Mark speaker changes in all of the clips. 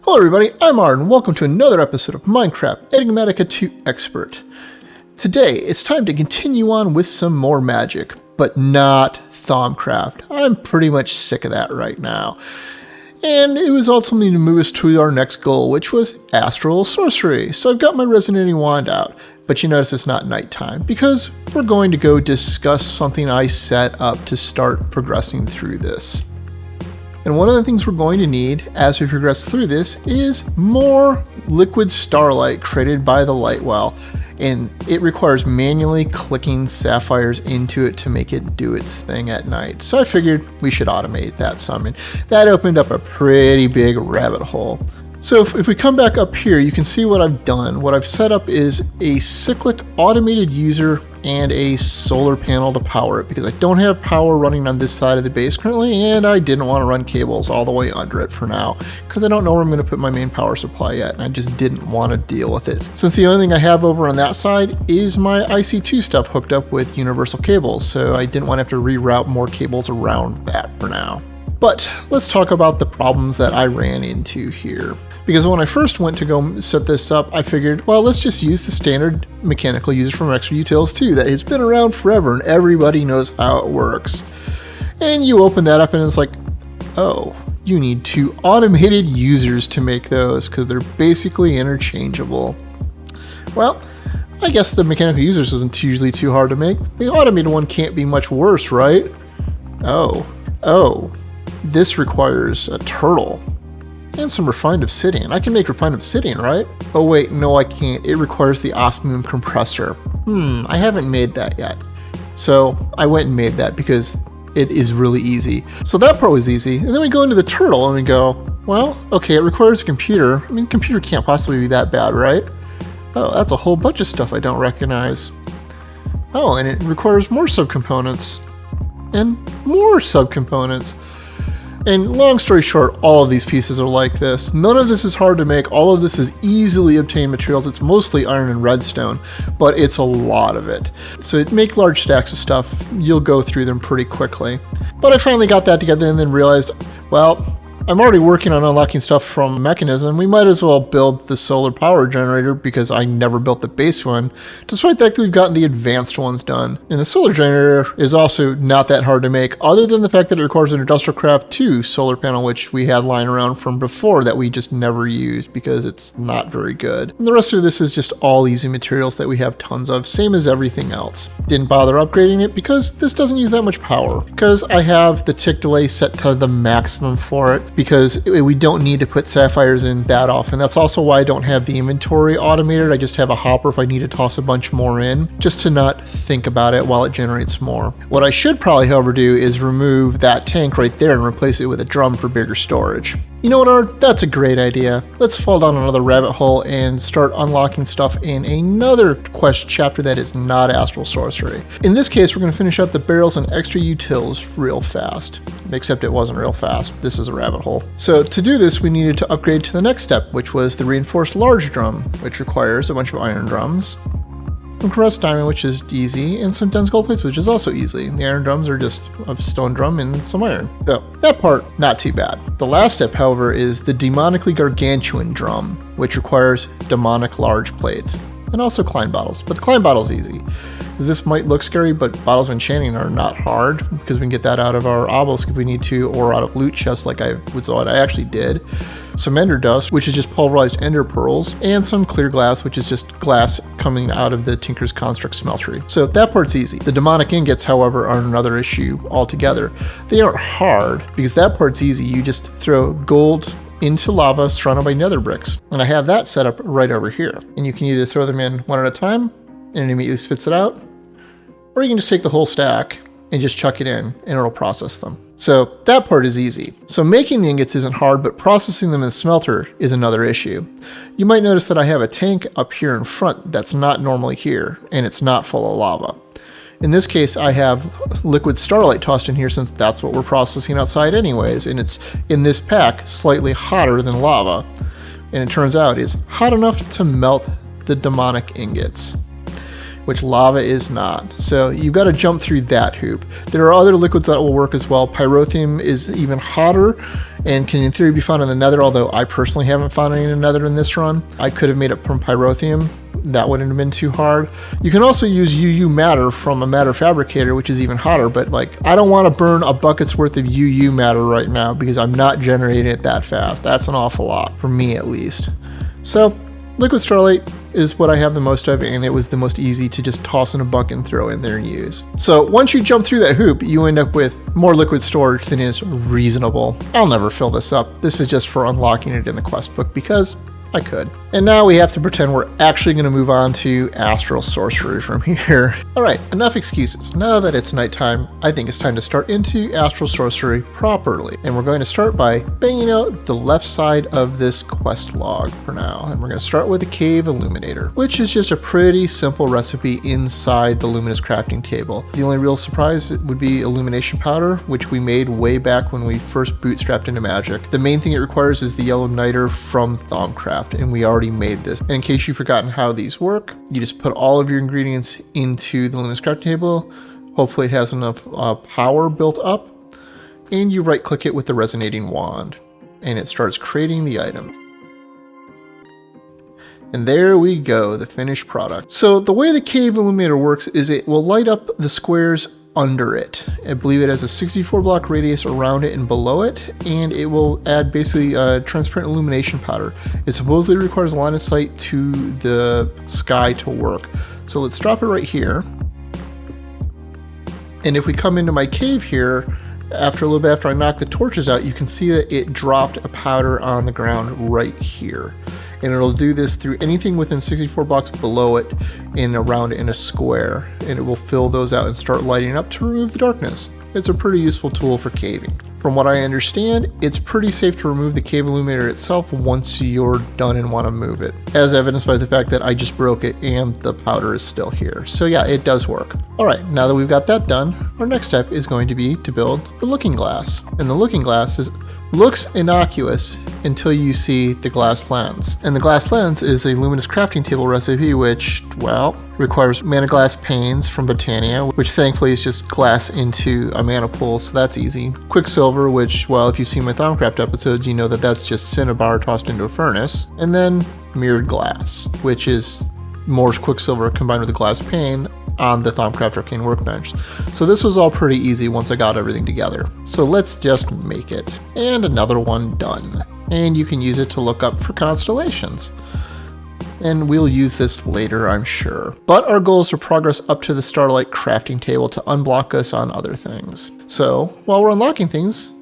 Speaker 1: Hello everybody, I'm Arden. Welcome to another episode of Minecraft Enigmatica 2 Expert. Today, it's time to continue on with some more magic, but not Thaumcraft. I'm pretty much sick of that right now. And it was ultimately to move us to our next goal, which was Astral Sorcery. So I've got my Resonating Wand out, but you notice it's not nighttime, because we're going to go discuss something I set up to start progressing through this. And one of the things we're going to need as we progress through this is more liquid Starlight created by the Lightwell. And it requires manually clicking sapphires into it to make it do its thing at night. So I figured we should automate that some. And that opened up a pretty big rabbit hole. So if we come back up here, you can see what I've done. What I've set up is a Cyclic Automated User and a solar panel to power it, because I don't have power running on this side of the base currently, and I didn't want to run cables all the way under it for now, because I don't know where I'm going to put my main power supply yet, and I just didn't want to deal with it. Since the only thing I have over on that side is my IC2 stuff hooked up with universal cables, so I didn't want to have to reroute more cables around that for now. But let's talk about the problems that I ran into here. Because when I first went to go set this up, I figured, well, let's just use the standard mechanical user from Extra Utils 2 that has been around forever and everybody knows how it works. And you open that up and it's like, oh, you need 2 automated users to make those because they're basically interchangeable. Well, I guess the mechanical users isn't usually too hard to make. The automated one can't be much worse, right? Oh, this requires a turtle. And some refined obsidian. I can make refined obsidian, right? Oh wait, no I can't. It requires the osmium compressor. I haven't made that yet. So I went and made that because it is really easy. So that part was easy. And then we go into the turtle and we go, well, okay, it requires a computer. I mean, computer can't possibly be that bad, right? Oh, that's a whole bunch of stuff I don't recognize. Oh, and it requires more subcomponents. And more subcomponents. And long story short, all of these pieces are like this. None of this is hard to make. All of this is easily obtained materials. It's mostly iron and redstone, but it's a lot of it. So to make large stacks of stuff, you'll go through them pretty quickly. But I finally got that together and then realized, well, I'm already working on unlocking stuff from Mekanism. We might as well build the solar power generator because I never built the base one, despite the fact that we've gotten the advanced ones done. And the solar generator is also not that hard to make, other than the fact that it requires an Industrial Craft 2 solar panel, which we had lying around from before that we just never used because it's not very good. And the rest of this is just all easy materials that we have tons of, same as everything else. Didn't bother upgrading it because this doesn't use that much power, because I have the tick delay set to the maximum for it, because we don't need to put sapphires in that often. That's also why I don't have the inventory automated. I just have a hopper if I need to toss a bunch more in, just to not think about it while it generates more. What I should probably, however, do is remove that tank right there and replace it with a drum for bigger storage. You know what, Art? That's a great idea. Let's fall down another rabbit hole and start unlocking stuff in another quest chapter that is not Astral Sorcery. In this case, we're going to finish out the barrels and Extra Utils real fast. Except it wasn't real fast. This is a rabbit hole. So to do this, we needed to upgrade to the next step, which was the reinforced large drum, which requires a bunch of iron drums, some compressed diamond, which is easy, and some dense gold plates, which is also easy. The iron drums are just a stone drum and some iron. So that part, not too bad. The last step, however, is the demonically gargantuan drum, which requires demonic large plates, and also Klein bottles. But the Klein bottle's easy. This might look scary, but bottles of enchanting are not hard, because we can get that out of our obelisk if we need to, or out of loot chests like I actually did. Some ender dust, which is just pulverized ender pearls, and some clear glass, which is just glass coming out of the Tinker's Construct smeltery. So that part's easy. The demonic ingots, however, are another issue altogether. They aren't hard, because that part's easy. You just throw gold into lava surrounded by nether bricks. And I have that set up right over here. And you can either throw them in one at a time, and it immediately spits it out, or you can just take the whole stack and just chuck it in and it'll process them. So that part is easy. So making the ingots isn't hard, but processing them in the smelter is another issue. You might notice that I have a tank up here in front that's not normally here, and it's not full of lava. In this case, I have liquid Starlight tossed in here since that's what we're processing outside anyways, and it's in this pack slightly hotter than lava. And it turns out it's hot enough to melt the demonic ingots. which lava is not. So you've got to jump through that hoop. There are other liquids that will work as well. Pyrotheum is even hotter and can in theory be found in the nether, although I personally haven't found any in the nether in this run. I could have made it from pyrotheum. That wouldn't have been too hard. You can also use UU matter from a matter fabricator, which is even hotter, but like I don't want to burn a bucket's worth of UU matter right now because I'm not generating it that fast. That's an awful lot, for me at least. So liquid starlight is what I have the most of, and it was the most easy to just toss in a bucket and throw in there and use. So once you jump through that hoop, you end up with more liquid storage than is reasonable. I'll never fill this up. This is just for unlocking it in the quest book because I could. And now we have to pretend we're actually going to move on to Astral Sorcery from here. Alright, enough excuses. Now that it's nighttime, I think it's time to start into Astral Sorcery properly. And we're going to start by banging out the left side of this quest log for now. And we're going to start with a cave illuminator, which is just a pretty simple recipe inside the luminous crafting table. The only real surprise would be illumination powder, which we made way back when we first bootstrapped into magic. The main thing it requires is the yellow niter from Thaumcraft, and we already made this. And in case you've forgotten how these work, you just put all of your ingredients into the luminous crafting table. Hopefully it has enough power built up, and you right click it with the resonating wand and it starts creating the item. And there we go, the finished product. So the way the cave illuminator works is it will light up the squares under it. I believe it has a 64 block radius around it and below it, and it will add basically a transparent illumination powder. It supposedly requires line of sight to the sky to work. So let's drop it right here. And if we come into my cave here, after a little bit after I knock the torches out, you can see that it dropped a powder on the ground right here. And it'll do this through anything within 64 blocks below it and around in a square. And it will fill those out and start lighting up to remove the darkness. It's a pretty useful tool for caving. From what I understand, it's pretty safe to remove the cave illuminator itself once you're done and want to move it, as evidenced by the fact that I just broke it and the powder is still here. So yeah, it does work. Alright, now that we've got that done, our next step is going to be to build the looking glass. And the looking glass looks innocuous until you see the glass lens. And the glass lens is a luminous crafting table recipe which, well, requires mana glass panes from Botania, which thankfully is just glass into a mana pool, so that's easy. Quicksilver, which, well, if you've seen my Thaumcraft episodes, you know that that's just cinnabar tossed into a furnace. And then mirrored glass, which is more quicksilver combined with a glass pane on the Thaumcraft Arcane Workbench. So this was all pretty easy once I got everything together. So let's just make it. And another one done. And you can use it to look up for constellations. And we'll use this later, I'm sure. But our goal is to progress up to the Starlight crafting table to unblock us on other things. So while we're unlocking things,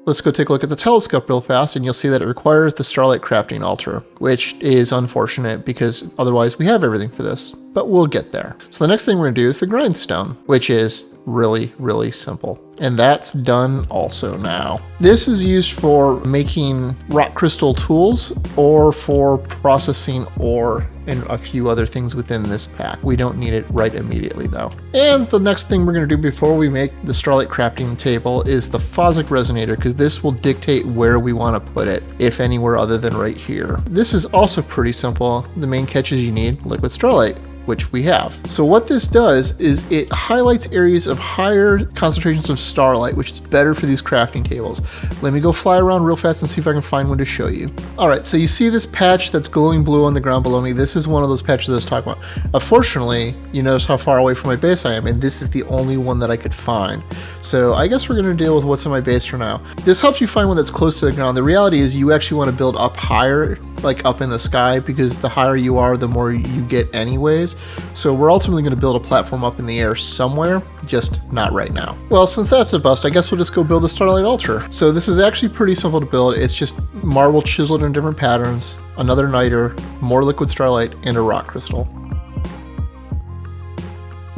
Speaker 1: let's go take a look at the telescope real fast, and you'll see that it requires the Starlight crafting altar, which is unfortunate because otherwise we have everything for this, but we'll get there. So the next thing we're gonna do is the Grindstone, which is really, really simple. And that's done also now. This is used for making rock crystal tools or for processing ore and a few other things within this pack. We don't need it right immediately though. And the next thing we're gonna do before we make the Starlight crafting table is the Fosic Resonator, because this will dictate where we wanna put it, if anywhere other than right here. This is also pretty simple. The main catch is you need liquid starlight, which we have. So what this does is it highlights areas of higher concentrations of starlight, which is better for these crafting tables. Let me go fly around real fast and see if I can find one to show you. Alright, so you see this patch that's glowing blue on the ground below me. This is one of those patches I was talking about. Unfortunately, you notice how far away from my base I am, and this is the only one that I could find. So I guess we're going to deal with what's in my base for now. This helps you find one that's close to the ground. The reality is you actually want to build up higher, like up in the sky, because the higher you are, the more you get anyways. So we're ultimately going to build a platform up in the air somewhere, just not right now. Well, since that's a bust, I guess we'll just go build the Starlight altar. So this is actually pretty simple to build. It's just marble chiseled in different patterns, another niter, more liquid starlight, and a rock crystal.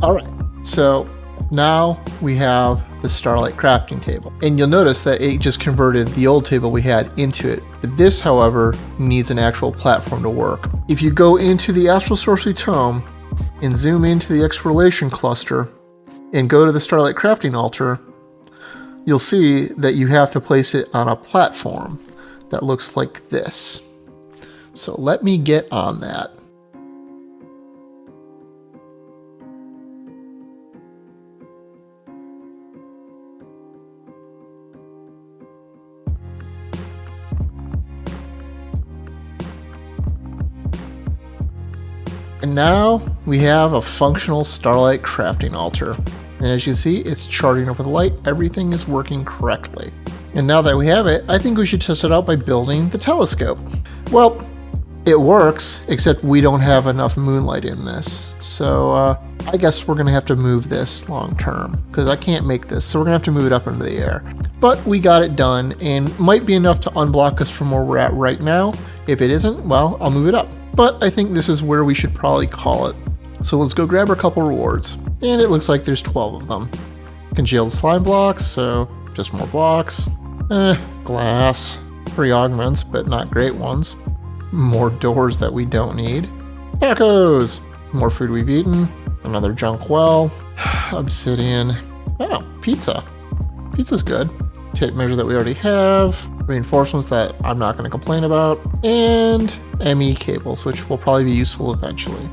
Speaker 1: Alright, so now we have the Starlight crafting table. And you'll notice that it just converted the old table we had into it. But this, however, needs an actual platform to work. If you go into the Astral Sorcery tome and zoom into the Exploration cluster and go to the Starlight crafting altar, you'll see that you have to place it on a platform that looks like this. So let me get on that. And now we have a functional Starlight crafting altar. And as you see, it's charging up with light. Everything is working correctly. And now that we have it, I think we should test it out by building the telescope. Well, it works, except we don't have enough moonlight in this. So I guess we're gonna have to move this long term, because I can't make this, so we're gonna have to move it up into the air. But we got it done, and might be enough to unblock us from where we're at right now. If it isn't, well, I'll move it up. But I think this is where we should probably call it. So let's go grab a couple rewards. And it looks like there's 12 of them. Congealed slime blocks, so just more blocks. Glass. 3 augments, but not great ones. More doors that we don't need. Tacos! More food we've eaten. Another junk well. Obsidian. Oh, pizza. Pizza's good. Tape measure that we already have. Reinforcements that I'm not going to complain about. And ME cables, which will probably be useful eventually.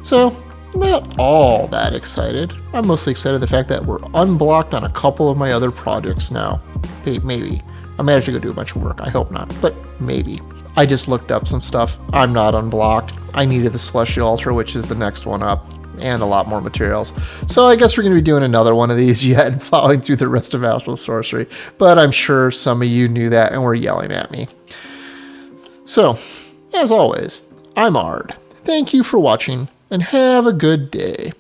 Speaker 1: So, not all that excited. I'm mostly excited the fact that we're unblocked on a couple of my other projects now. Maybe. I might have to go do a bunch of work. I hope not, but maybe. I just looked up some stuff. I'm not unblocked. I needed the Celestial Altar, which is the next one up, and a lot more materials. So I guess we're going to be doing another one of these yet and plowing through the rest of Astral Sorcery. But I'm sure some of you knew that and were yelling at me. So, as always, I'm Ard. Thank you for watching, and have a good day.